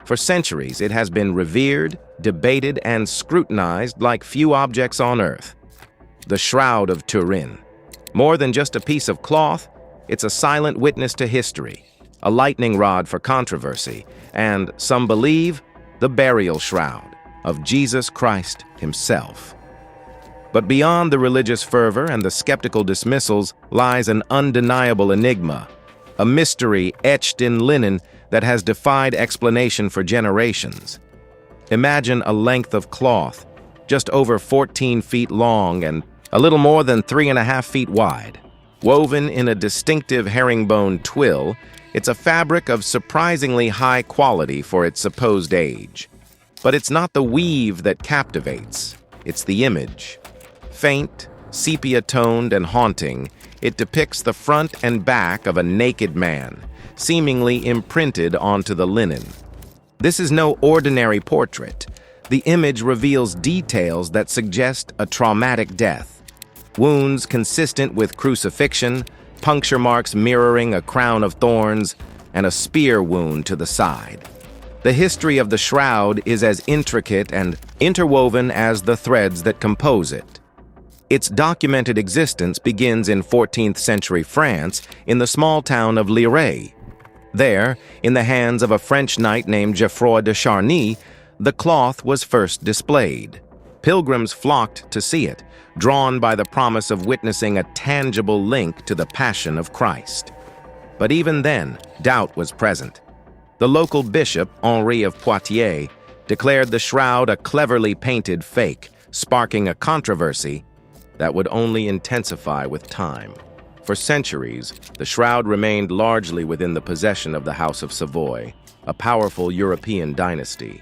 For centuries, it has been revered, debated, and scrutinized like few objects on Earth. The Shroud of Turin. More than just a piece of cloth, it's a silent witness to history, a lightning rod for controversy, and, some believe, the burial shroud of Jesus Christ himself. But beyond the religious fervor and the skeptical dismissals lies an undeniable enigma, a mystery etched in linen that has defied explanation for generations. Imagine a length of cloth, just over 14 feet long and a little more than 3.5 feet wide. Woven in a distinctive herringbone twill, it's a fabric of surprisingly high quality for its supposed age. But it's not the weave that captivates, it's the image. Faint, sepia-toned, and haunting, it depicts the front and back of a naked man, seemingly imprinted onto the linen. This is no ordinary portrait. The image reveals details that suggest a traumatic death. Wounds consistent with crucifixion, puncture marks mirroring a crown of thorns, and a spear wound to the side. The history of the shroud is as intricate and interwoven as the threads that compose it. Its documented existence begins in 14th century France in the small town of Lirey. There, in the hands of a French knight named Geoffroy de Charny, the cloth was first displayed. Pilgrims flocked to see it, drawn by the promise of witnessing a tangible link to the Passion of Christ. But even then, doubt was present. The local bishop, Henri of Poitiers, declared the shroud a cleverly painted fake, sparking a controversy that would only intensify with time. For centuries, the shroud remained largely within the possession of the House of Savoy, a powerful European dynasty.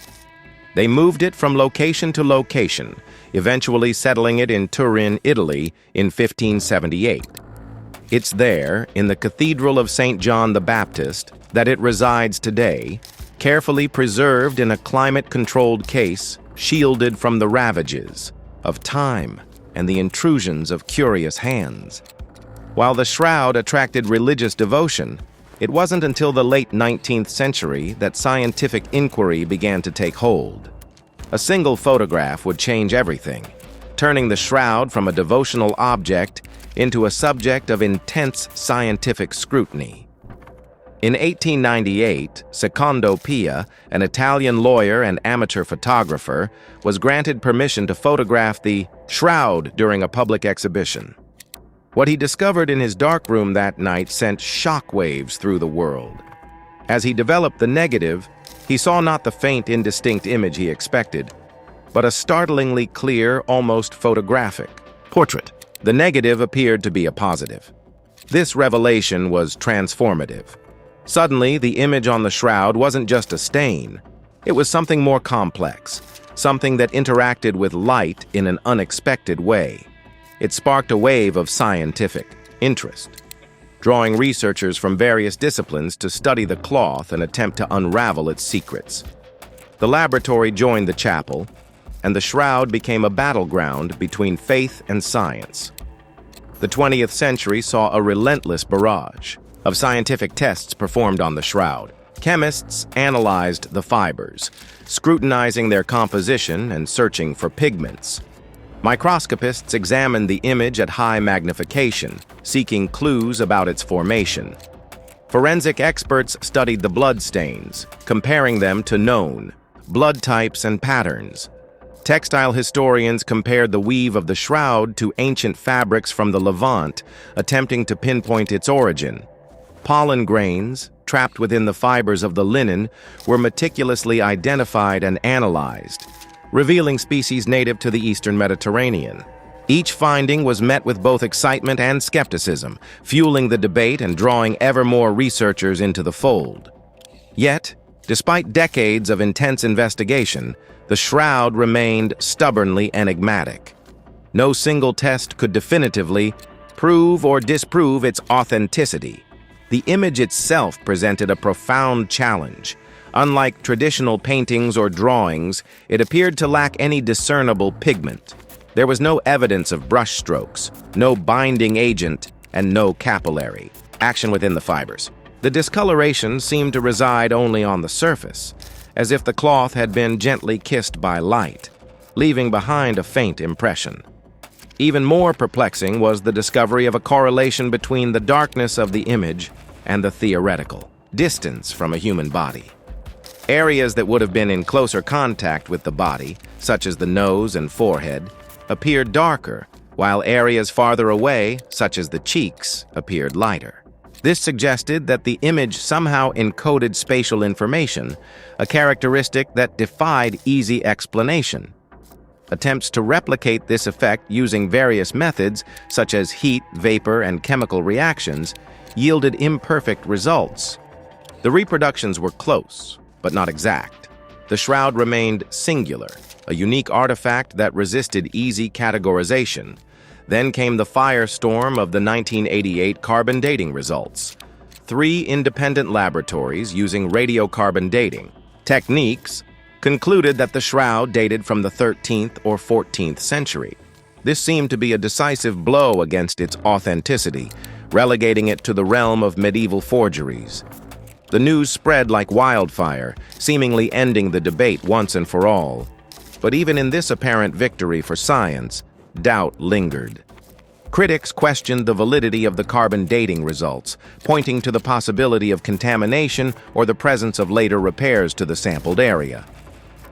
They moved it from location to location, eventually settling it in Turin, Italy, in 1578. It's there, in the Cathedral of St. John the Baptist, that it resides today, carefully preserved in a climate-controlled case, shielded from the ravages of time and the intrusions of curious hands. While the shroud attracted religious devotion, it wasn't until the late 19th century that scientific inquiry began to take hold. A single photograph would change everything, turning the shroud from a devotional object into a subject of intense scientific scrutiny. In 1898, Secondo Pia, an Italian lawyer and amateur photographer, was granted permission to photograph the shroud during a public exhibition. What he discovered in his darkroom that night sent shockwaves through the world. As he developed the negative, he saw not the faint, indistinct image he expected, but a startlingly clear, almost photographic portrait. The negative appeared to be a positive. This revelation was transformative. Suddenly, the image on the shroud wasn't just a stain. It was something more complex, something that interacted with light in an unexpected way. It sparked a wave of scientific interest, drawing researchers from various disciplines to study the cloth and attempt to unravel its secrets. The laboratory joined the chapel, and the shroud became a battleground between faith and science. The 20th century saw a relentless barrage of scientific tests performed on the shroud. Chemists analyzed the fibers, scrutinizing their composition and searching for pigments. Microscopists examined the image at high magnification, seeking clues about its formation. Forensic experts studied the blood stains, comparing them to known blood types and patterns. Textile historians compared the weave of the shroud to ancient fabrics from the Levant, attempting to pinpoint its origin. Pollen grains, trapped within the fibers of the linen, were meticulously identified and analyzed, revealing species native to the Eastern Mediterranean. Each finding was met with both excitement and skepticism, fueling the debate and drawing ever more researchers into the fold. Yet, despite decades of intense investigation, the shroud remained stubbornly enigmatic. No single test could definitively prove or disprove its authenticity. The image itself presented a profound challenge. Unlike traditional paintings or drawings, it appeared to lack any discernible pigment. There was no evidence of brushstrokes, no binding agent, and no capillary action within the fibers. The discoloration seemed to reside only on the surface, as if the cloth had been gently kissed by light, leaving behind a faint impression. Even more perplexing was the discovery of a correlation between the darkness of the image and the theoretical distance from a human body. Areas that would have been in closer contact with the body, such as the nose and forehead, appeared darker, while areas farther away, such as the cheeks, appeared lighter. This suggested that the image somehow encoded spatial information, a characteristic that defied easy explanation. Attempts to replicate this effect using various methods, such as heat, vapor, and chemical reactions, yielded imperfect results. The reproductions were close, but not exact. The shroud remained singular, a unique artifact that resisted easy categorization. Then came the firestorm of the 1988 carbon dating results. 3 independent laboratories using radiocarbon dating techniques concluded that the shroud dated from the 13th or 14th century. This seemed to be a decisive blow against its authenticity, relegating it to the realm of medieval forgeries. The news spread like wildfire, seemingly ending the debate once and for all. But even in this apparent victory for science, doubt lingered. Critics questioned the validity of the carbon dating results, pointing to the possibility of contamination or the presence of later repairs to the sampled area.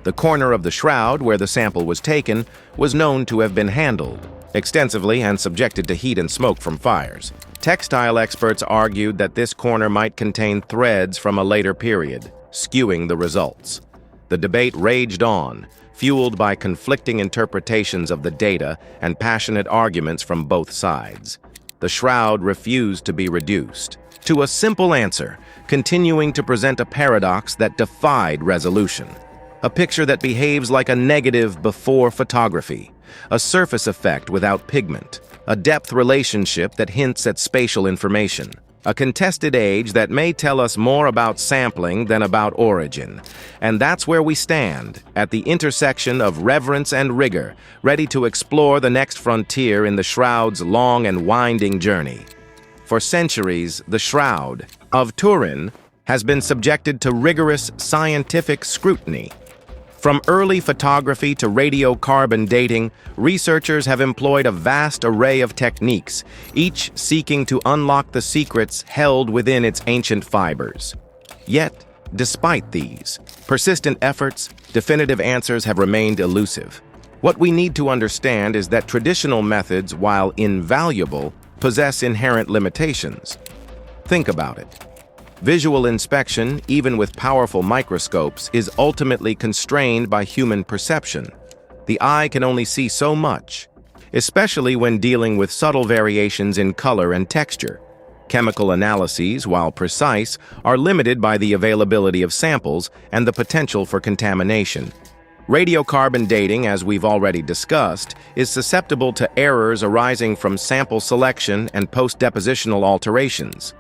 The corner of the shroud where the sample was taken was known to have been handled extensively and subjected to heat and smoke from fires. Textile experts argued that this corner might contain threads from a later period, skewing the results. The debate raged on, fueled by conflicting interpretations of the data and passionate arguments from both sides. The shroud refused to be reduced to a simple answer, continuing to present a paradox that defied resolution. A picture that behaves like a negative before photography, a surface effect without pigment, a depth relationship that hints at spatial information, a contested age that may tell us more about sampling than about origin. And that's where we stand, at the intersection of reverence and rigor, ready to explore the next frontier in the shroud's long and winding journey. For centuries, the Shroud of Turin has been subjected to rigorous scientific scrutiny. From early photography to radiocarbon dating, researchers have employed a vast array of techniques, each seeking to unlock the secrets held within its ancient fibers. Yet, despite these persistent efforts, definitive answers have remained elusive. What we need to understand is that traditional methods, while invaluable, possess inherent limitations. Think about it. Visual inspection, even with powerful microscopes, is ultimately constrained by human perception. The eye can only see so much, especially when dealing with subtle variations in color and texture. Chemical analyses, while precise, are limited by the availability of samples and the potential for contamination. Radiocarbon dating, as we've already discussed, is susceptible to errors arising from sample selection and post-depositional alterations.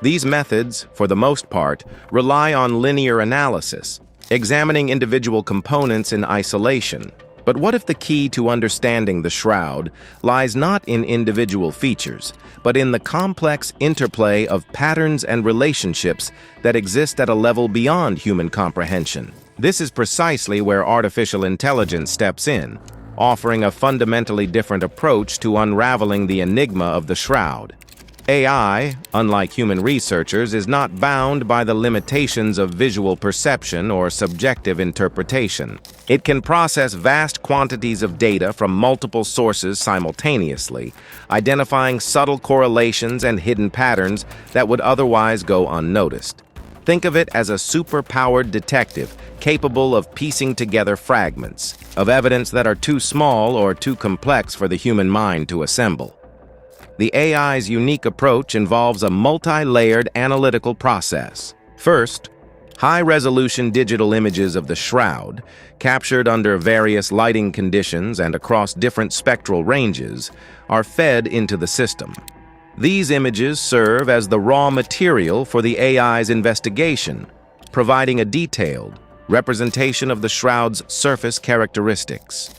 These methods, for the most part, rely on linear analysis, examining individual components in isolation. But what if the key to understanding the shroud lies not in individual features, but in the complex interplay of patterns and relationships that exist at a level beyond human comprehension? This is precisely where artificial intelligence steps in, offering a fundamentally different approach to unraveling the enigma of the shroud. AI, unlike human researchers, is not bound by the limitations of visual perception or subjective interpretation. It can process vast quantities of data from multiple sources simultaneously, identifying subtle correlations and hidden patterns that would otherwise go unnoticed. Think of it as a super-powered detective capable of piecing together fragments of evidence that are too small or too complex for the human mind to assemble. The AI's unique approach involves a multi-layered analytical process. First, high-resolution digital images of the shroud, captured under various lighting conditions and across different spectral ranges, are fed into the system. These images serve as the raw material for the AI's investigation, providing a detailed representation of the shroud's surface characteristics.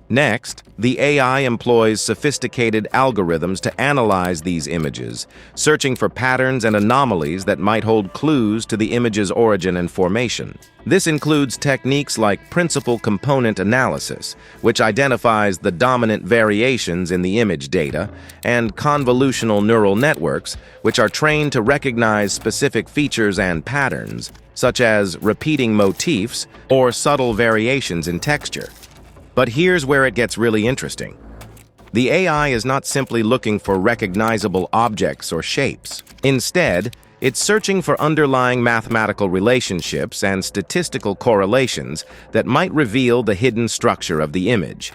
Next, the AI employs sophisticated algorithms to analyze these images, searching for patterns and anomalies that might hold clues to the image's origin and formation. This includes techniques like principal component analysis, which identifies the dominant variations in the image data, and convolutional neural networks, which are trained to recognize specific features and patterns, such as repeating motifs or subtle variations in texture. But here's where it gets really interesting. The AI is not simply looking for recognizable objects or shapes. Instead, it's searching for underlying mathematical relationships and statistical correlations that might reveal the hidden structure of the image.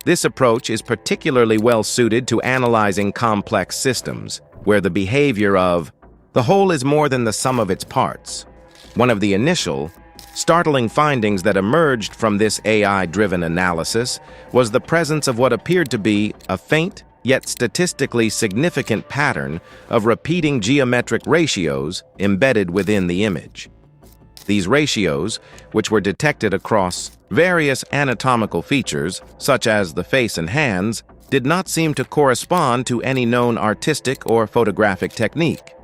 This approach is particularly well suited to analyzing complex systems, where the behavior of the whole is more than the sum of its parts. One of the initial, startling findings that emerged from this AI-driven analysis was the presence of what appeared to be a faint, yet statistically significant pattern of repeating geometric ratios embedded within the image. These ratios, which were detected across various anatomical features, such as the face and hands, did not seem to correspond to any known artistic or photographic technique.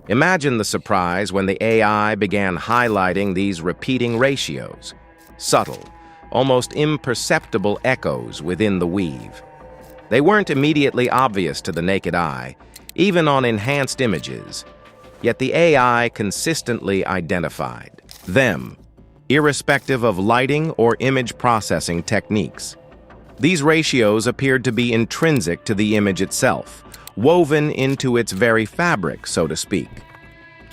Imagine the surprise when the AI began highlighting these repeating ratios, subtle, almost imperceptible echoes within the weave. They weren't immediately obvious to the naked eye, even on enhanced images, yet the AI consistently identified them, irrespective of lighting or image processing techniques. These ratios appeared to be intrinsic to the image itself, woven into its very fabric, so to speak.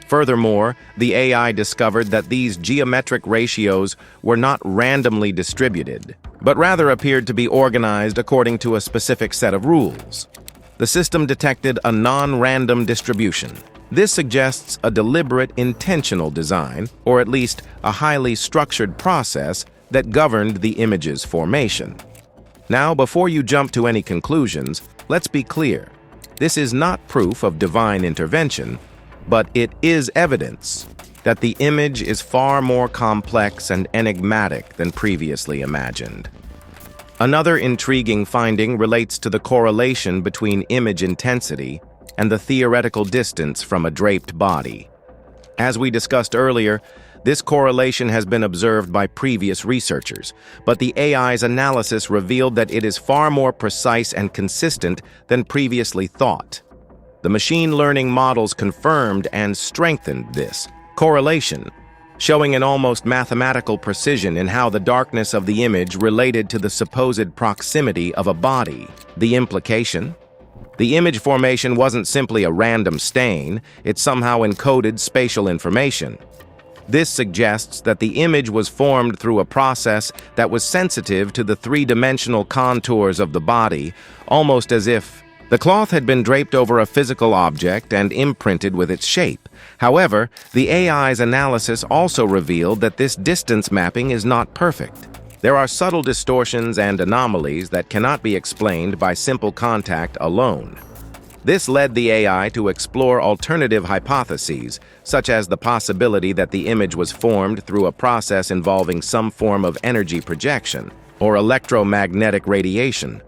Furthermore, the AI discovered that these geometric ratios were not randomly distributed, but rather appeared to be organized according to a specific set of rules. The system detected a non-random distribution. This suggests a deliberate, intentional design, or at least a highly structured process that governed the image's formation. Now, before you jump to any conclusions, let's be clear. This is not proof of divine intervention, but it is evidence that the image is far more complex and enigmatic than previously imagined. Another intriguing finding relates to the correlation between image intensity and the theoretical distance from a draped body. As we discussed earlier, this correlation has been observed by previous researchers, but the AI's analysis revealed that it is far more precise and consistent than previously thought. The machine learning models confirmed and strengthened this correlation, showing an almost mathematical precision in how the darkness of the image related to the supposed proximity of a body. The implication? The image formation wasn't simply a random stain, it somehow encoded spatial information. This suggests that the image was formed through a process that was sensitive to the three-dimensional contours of the body, almost as if the cloth had been draped over a physical object and imprinted with its shape. However, the AI's analysis also revealed that this distance mapping is not perfect. There are subtle distortions and anomalies that cannot be explained by simple contact alone. This led the AI to explore alternative hypotheses, such as the possibility that the image was formed through a process involving some form of energy projection or electromagnetic radiation.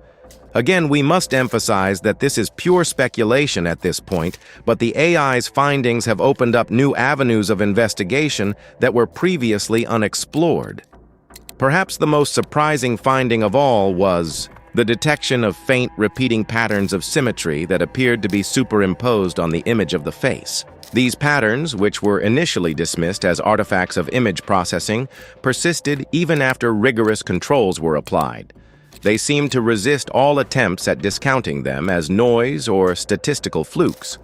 Again, we must emphasize that this is pure speculation at this point, but the AI's findings have opened up new avenues of investigation that were previously unexplored. Perhaps the most surprising finding of all was the detection of faint, repeating patterns of symmetry that appeared to be superimposed on the image of the face. These patterns, which were initially dismissed as artifacts of image processing, persisted even after rigorous controls were applied. They seemed to resist all attempts at discounting them as noise or statistical flukes.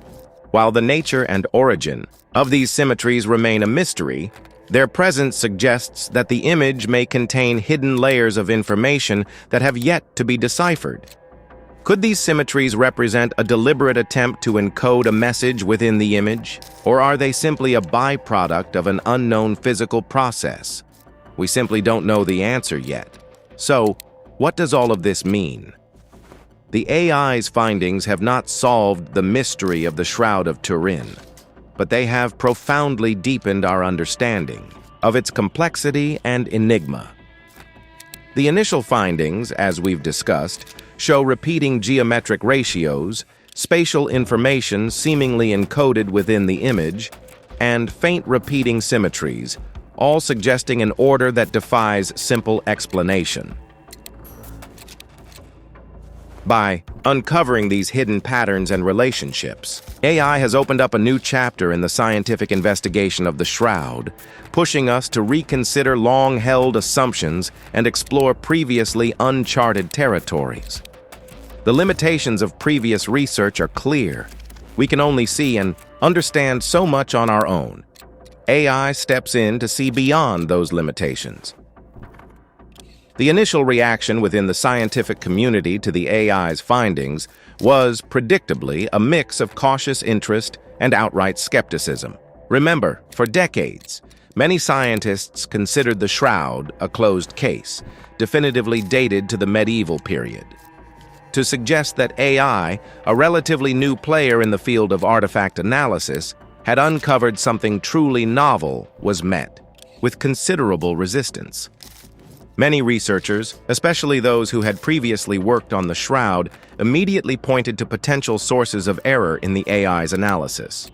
While the nature and origin of these symmetries remain a mystery, their presence suggests that the image may contain hidden layers of information that have yet to be deciphered. Could these symmetries represent a deliberate attempt to encode a message within the image, or are they simply a byproduct of an unknown physical process? We simply don't know the answer yet. So, what does all of this mean? The AI's findings have not solved the mystery of the Shroud of Turin, but they have profoundly deepened our understanding of its complexity and enigma. The initial findings, as we've discussed, show repeating geometric ratios, spatial information seemingly encoded within the image, and faint repeating symmetries, all suggesting an order that defies simple explanation. By uncovering these hidden patterns and relationships, AI has opened up a new chapter in the scientific investigation of the Shroud, pushing us to reconsider long-held assumptions and explore previously uncharted territories. The limitations of previous research are clear. We can only see and understand so much on our own. AI steps in to see beyond those limitations. The initial reaction within the scientific community to the AI's findings was, predictably, a mix of cautious interest and outright skepticism. Remember, for decades, many scientists considered the Shroud a closed case, definitively dated to the medieval period. To suggest that AI, a relatively new player in the field of artifact analysis, had uncovered something truly novel was met with considerable resistance. Many researchers, especially those who had previously worked on the Shroud, immediately pointed to potential sources of error in the AI's analysis.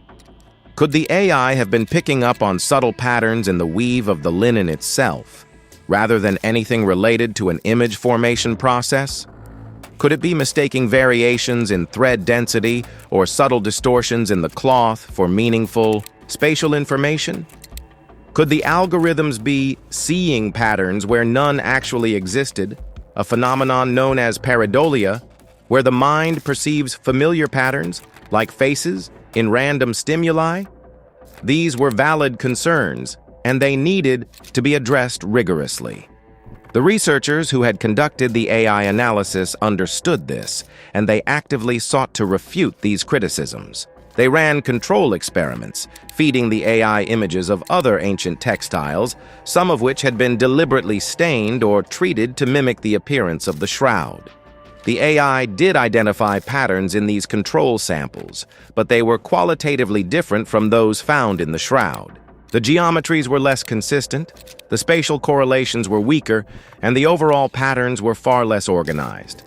Could the AI have been picking up on subtle patterns in the weave of the linen itself, rather than anything related to an image formation process? Could it be mistaking variations in thread density or subtle distortions in the cloth for meaningful spatial information? Could the algorithms be seeing patterns where none actually existed, a phenomenon known as pareidolia, where the mind perceives familiar patterns, like faces, in random stimuli? These were valid concerns, and they needed to be addressed rigorously. The researchers who had conducted the AI analysis understood this, and they actively sought to refute these criticisms. They ran control experiments, feeding the AI images of other ancient textiles, some of which had been deliberately stained or treated to mimic the appearance of the Shroud. The AI did identify patterns in these control samples, but they were qualitatively different from those found in the Shroud. The geometries were less consistent, the spatial correlations were weaker, and the overall patterns were far less organized.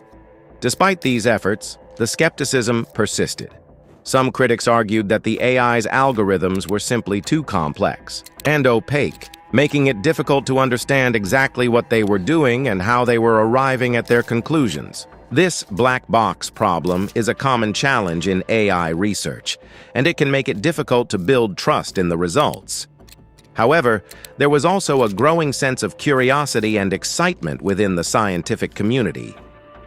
Despite these efforts, the skepticism persisted. Some critics argued that the AI's algorithms were simply too complex and opaque, making it difficult to understand exactly what they were doing and how they were arriving at their conclusions. This black box problem is a common challenge in AI research, and it can make it difficult to build trust in the results. However, there was also a growing sense of curiosity and excitement within the scientific community.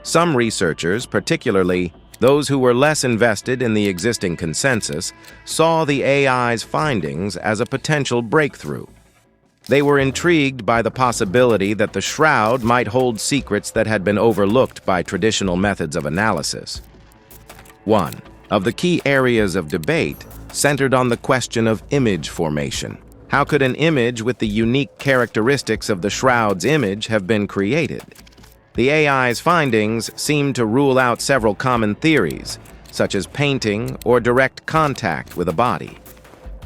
Some researchers, particularly those who were less invested in the existing consensus, saw the AI's findings as a potential breakthrough. They were intrigued by the possibility that the Shroud might hold secrets that had been overlooked by traditional methods of analysis. One of the key areas of debate centered on the question of image formation. How could an image with the unique characteristics of the Shroud's image have been created? The AI's findings seemed to rule out several common theories, such as painting or direct contact with a body.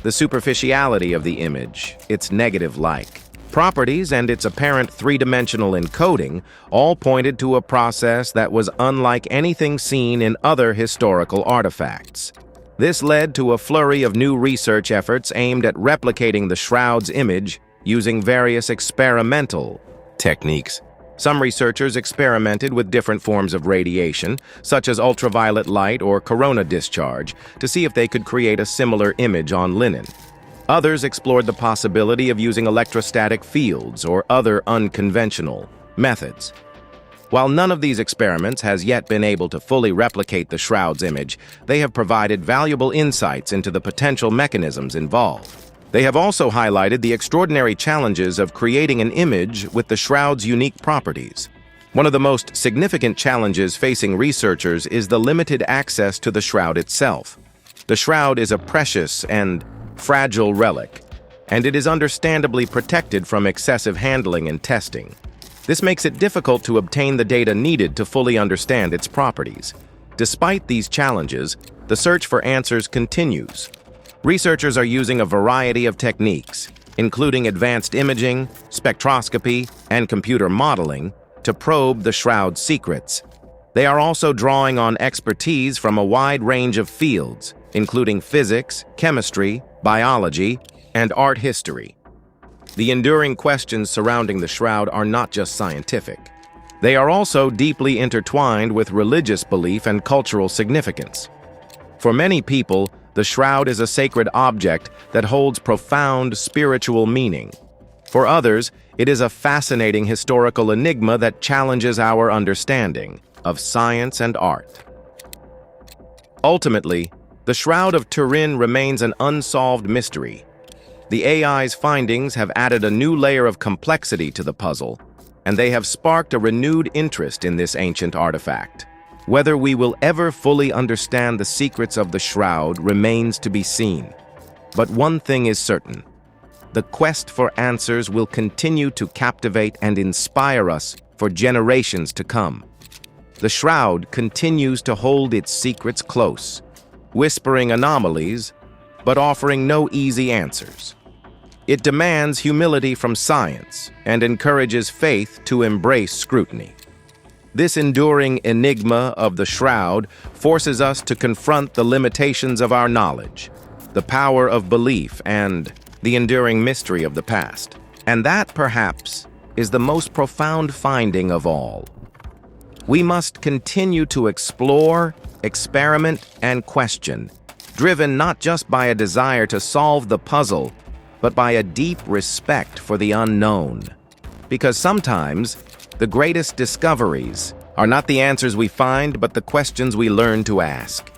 The superficiality of the image, its negative-like properties, and its apparent three-dimensional encoding all pointed to a process that was unlike anything seen in other historical artifacts. This led to a flurry of new research efforts aimed at replicating the Shroud's image using various experimental techniques. Some researchers experimented with different forms of radiation, such as ultraviolet light or corona discharge, to see if they could create a similar image on linen. Others explored the possibility of using electrostatic fields or other unconventional methods. While none of these experiments has yet been able to fully replicate the Shroud's image, they have provided valuable insights into the potential mechanisms involved. They have also highlighted the extraordinary challenges of creating an image with the Shroud's unique properties. One of the most significant challenges facing researchers is the limited access to the Shroud itself. The Shroud is a precious and fragile relic, and it is understandably protected from excessive handling and testing. This makes it difficult to obtain the data needed to fully understand its properties. Despite these challenges, the search for answers continues. Researchers are using a variety of techniques, including advanced imaging, spectroscopy, and computer modeling, to probe the Shroud's secrets. They are also drawing on expertise from a wide range of fields, including physics, chemistry, biology, and art history. The enduring questions surrounding the Shroud are not just scientific. They are also deeply intertwined with religious belief and cultural significance. For many people, the Shroud is a sacred object that holds profound spiritual meaning. For others, it is a fascinating historical enigma that challenges our understanding of science and art. Ultimately, the Shroud of Turin remains an unsolved mystery. The AI's findings have added a new layer of complexity to the puzzle, and they have sparked a renewed interest in this ancient artifact. Whether we will ever fully understand the secrets of the Shroud remains to be seen. But one thing is certain: the quest for answers will continue to captivate and inspire us for generations to come. The Shroud continues to hold its secrets close, whispering anomalies, but offering no easy answers. It demands humility from science and encourages faith to embrace scrutiny. This enduring enigma of the Shroud forces us to confront the limitations of our knowledge, the power of belief, and the enduring mystery of the past. And that, perhaps, is the most profound finding of all. We must continue to explore, experiment, and question, driven not just by a desire to solve the puzzle, but by a deep respect for the unknown. Because sometimes, the greatest discoveries are not the answers we find, but the questions we learn to ask.